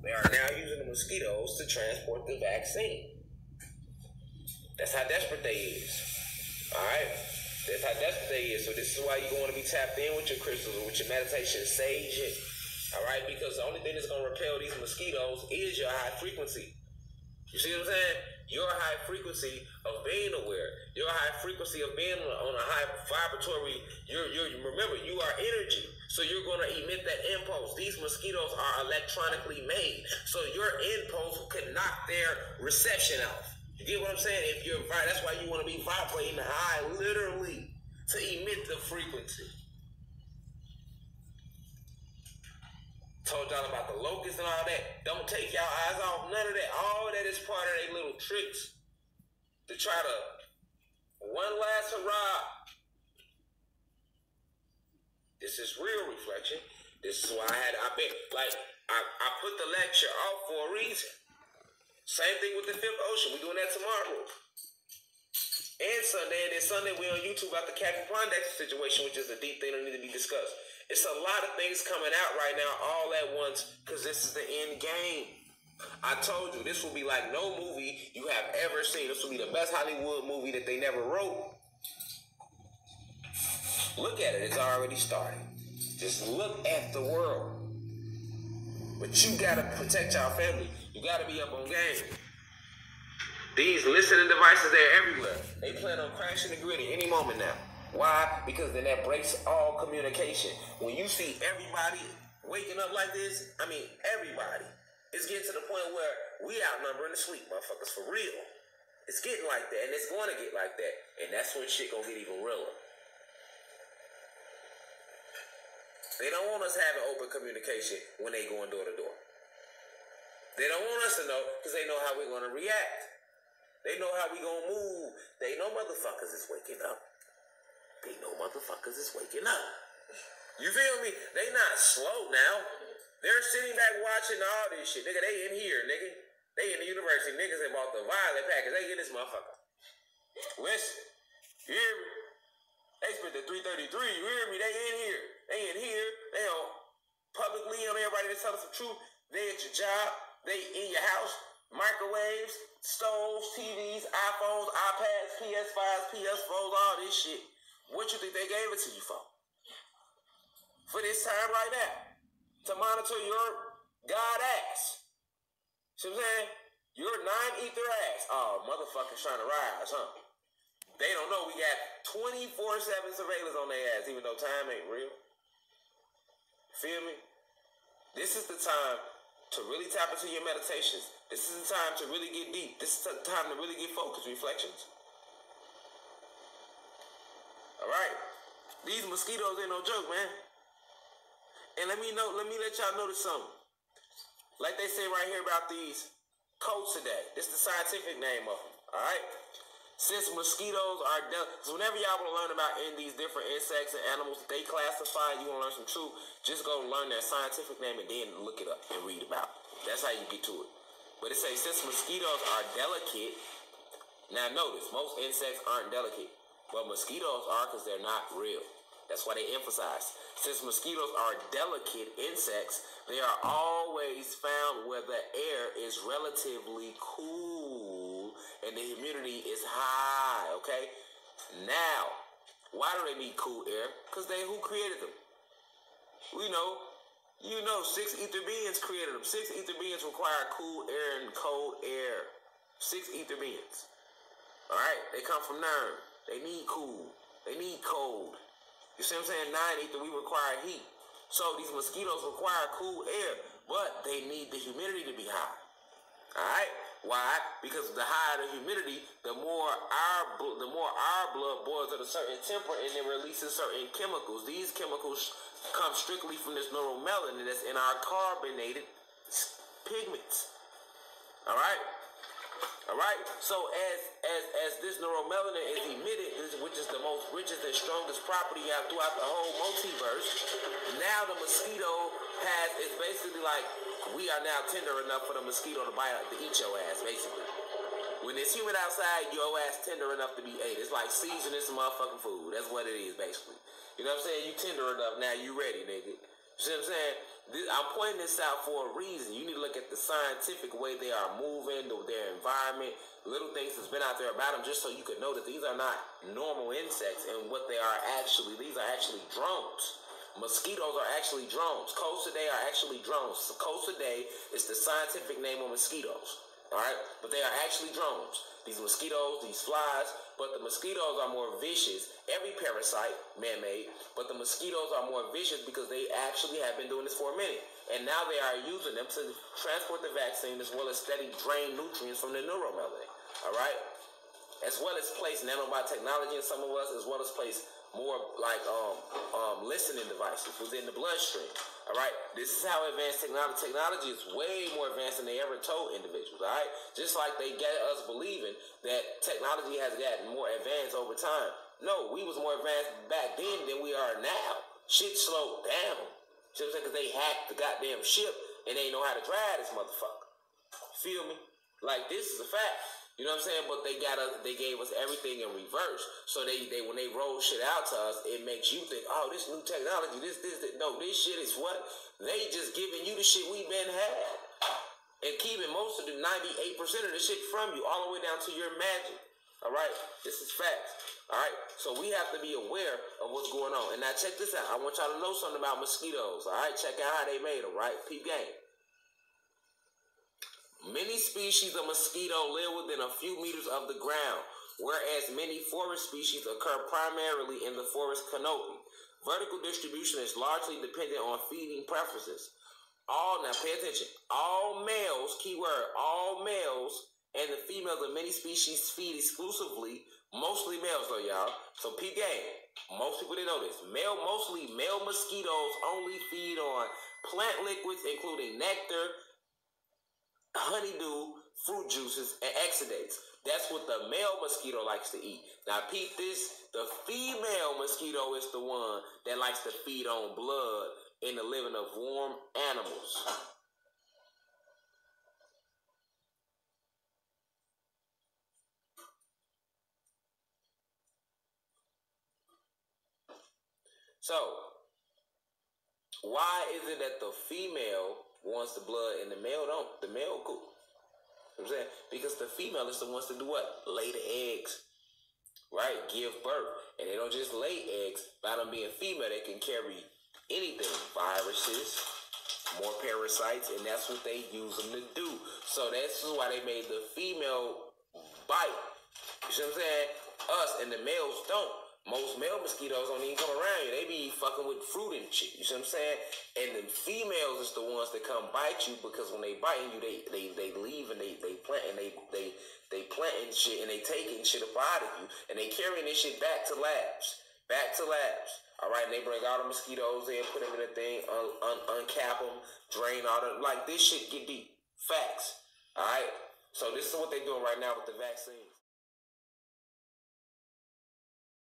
They are now using the mosquitoes to transport the vaccine. That's how desperate they is. Alright? That's how desperate they is. So this is why you want to be tapped in with your crystals or with your meditation. Sage it. Alright? Because the only thing that's going to repel these mosquitoes is your high frequency. You see what I'm saying? Your high frequency of being aware, your high frequency of being on a high vibratory, remember, you are energy. So you're going to emit that impulse. These mosquitoes are electronically made. So your impulse could knock their reception off. You get what I'm saying? That's why you want to be vibrating high, literally, to emit the frequency. Told y'all about the locusts and all that. Don't take y'all eyes off none of that. All of that is part of their little tricks to try to one last hurrah. This is real reflection. This is why I put the lecture off for a reason. Same thing with the fifth ocean. We're doing that tomorrow. And then Sunday we on YouTube about the Captain Pondexter situation, which is a deep thing that needs to be discussed. It's a lot of things coming out right now all at once because this is the end game. I told you, this will be like no movie you have ever seen. This will be the best Hollywood movie that they never wrote. Look at it. It's already started. Just look at the world. But you got to protect your family. You got to be up on game. These listening devices, they're everywhere. They plan on crashing the grid at any moment now. Why? Because then that breaks all communication. When you see everybody waking up like this, everybody, it's getting to the point where we outnumbering the sleep motherfuckers for real. It's getting like that, and it's going to get like that. And that's when shit going to get even realer. They don't want us having open communication when they going door to door. They don't want us to know because they know how we're going to react. They know how we going to move. They know motherfuckers is waking up. They know motherfuckers is waking up. You feel me? They not slow now. They're sitting back watching all this shit. Nigga, they in here, nigga. They in the university. Niggas that bought the violet package. They get this motherfucker. Listen. You hear me? They spent the 333. You hear me? They in here. They in here. They on publicly on everybody that's telling us the truth. They at your job. They in your house. Microwaves, stoves, TVs, iPhones, iPads, PS5s, PS4s, all this shit. What you think they gave it to you for? For this time right now. To monitor your God ass. See what I'm saying? Your 9-ether ass. Oh, motherfuckers trying to rise, huh? They don't know we got 24/7 surveillance on their ass, even though time ain't real. Feel me? This is the time to really tap into your meditations. This is the time to really get deep. This is the time to really get focused. Reflections. Alright, these mosquitoes ain't no joke, man. And let me let y'all notice something. Like they say right here about these coats today. This is the scientific name of them, alright? Since mosquitoes are so whenever y'all want to learn about these different insects and animals they classify, you want to learn some truth, just go learn that scientific name and then look it up and read about it. That's how you get to it. But it says since mosquitoes are delicate, now notice, most insects aren't delicate. But mosquitoes are because they're not real. That's why they emphasize. Since mosquitoes are delicate insects, they are always found where the air is relatively cool and the humidity is high, okay? Now, why do they need cool air? Because who created them? We know. You know, 6 ether beings created them. 6 ether beings require cool air and cold air. 6 ether beings. All right? They come from Nern. They need cool. They need cold. You see what I'm saying? 9 ether, we require heat. So these mosquitoes require cool air, but they need the humidity to be high. Alright? Why? Because the higher the humidity, the more our blood boils at a certain temperature and it releases certain chemicals. These chemicals come strictly from this neuromelanin that's in our carbonated pigments. Alright? Alright, so as this neuromelanin is emitted, which is the most richest and strongest property out throughout the whole multiverse, now the mosquito it's basically like we are now tender enough for the mosquito to eat your ass, basically. When it's humid outside, your ass tender enough to be ate. It's like seasoning some motherfucking food. That's what it is, basically. You know what I'm saying? You tender enough, now you ready, nigga. see what I'm saying? I'm pointing this out for a reason. You need to look at the scientific way they are moving, their environment, little things that's been out there about them, just so you can know that these are not normal insects, and what they are actually, these are actually drones. Mosquitoes are actually drones. Cosidae are actually drones. So Cosidae is the scientific name of mosquitoes. Alright? But they are actually drones. These mosquitoes, these flies, but the mosquitoes are more vicious. Every parasite, man-made, but the mosquitoes are more vicious because they actually have been doing this for a minute. And now they are using them to transport the vaccine as well as steady drain nutrients from the neuromelanin. Alright? As well as place nanotechnology in some of us, as well as place more like listening devices within the bloodstream. All right, this is how advanced technology is way more advanced than they ever told individuals. All right, just like they get us believing that technology has gotten more advanced over time. No, we was more advanced back then than we are now. Shit slowed down. You know what I'm saying? Because they hacked the goddamn ship and they know how to drive this motherfucker. Feel me? Like, this is a fact. You know what I'm saying? But they gave us everything in reverse. So they when they roll shit out to us, it makes you think, oh, this new technology, this. No, this shit is what? They just giving you the shit we been had. And keeping most of the 98% of the shit from you, all the way down to your magic. Alright? This is facts. Alright? So we have to be aware of what's going on. And now check this out. I want y'all to know something about mosquitoes. Alright? Check out how they made them, right? Peep game. Many species of mosquito live within a few meters of the ground, whereas many forest species occur primarily in the forest canopy. Vertical distribution is largely dependent on feeding preferences. Now pay attention, all males, keyword, all males and the females of many species feed exclusively, mostly males though, y'all. So peep game, most people didn't know this. Mostly male mosquitoes only feed on plant liquids, including nectar, honeydew, fruit juices, and exudates. That's what the male mosquito likes to eat. Now peep this, the female mosquito is the one that likes to feed on blood in the living of warm animals. So, why is it that the female wants the blood and the male don't? The male cool. You know what I'm saying? Because the female is the ones to do what? Lay the eggs. Right? Give birth. And they don't just lay eggs. By them being female, they can carry anything. Viruses, more parasites, and that's what they use them to do. So that's why they made the female bite. You see what I'm saying? Us and the males don't. Most male mosquitoes don't even come around you. They be fucking with fruit and shit. You see what I'm saying? And the females is the ones that come bite you, because when they biting you, they leave and they plant and they planting shit and they taking shit up out of you and they carrying this shit back to labs. All right, and they bring all the mosquitoes in, put them in a thing, uncap them, drain all the, like, this shit get deep. Facts. All right. So this is what they're doing right now with the vaccines.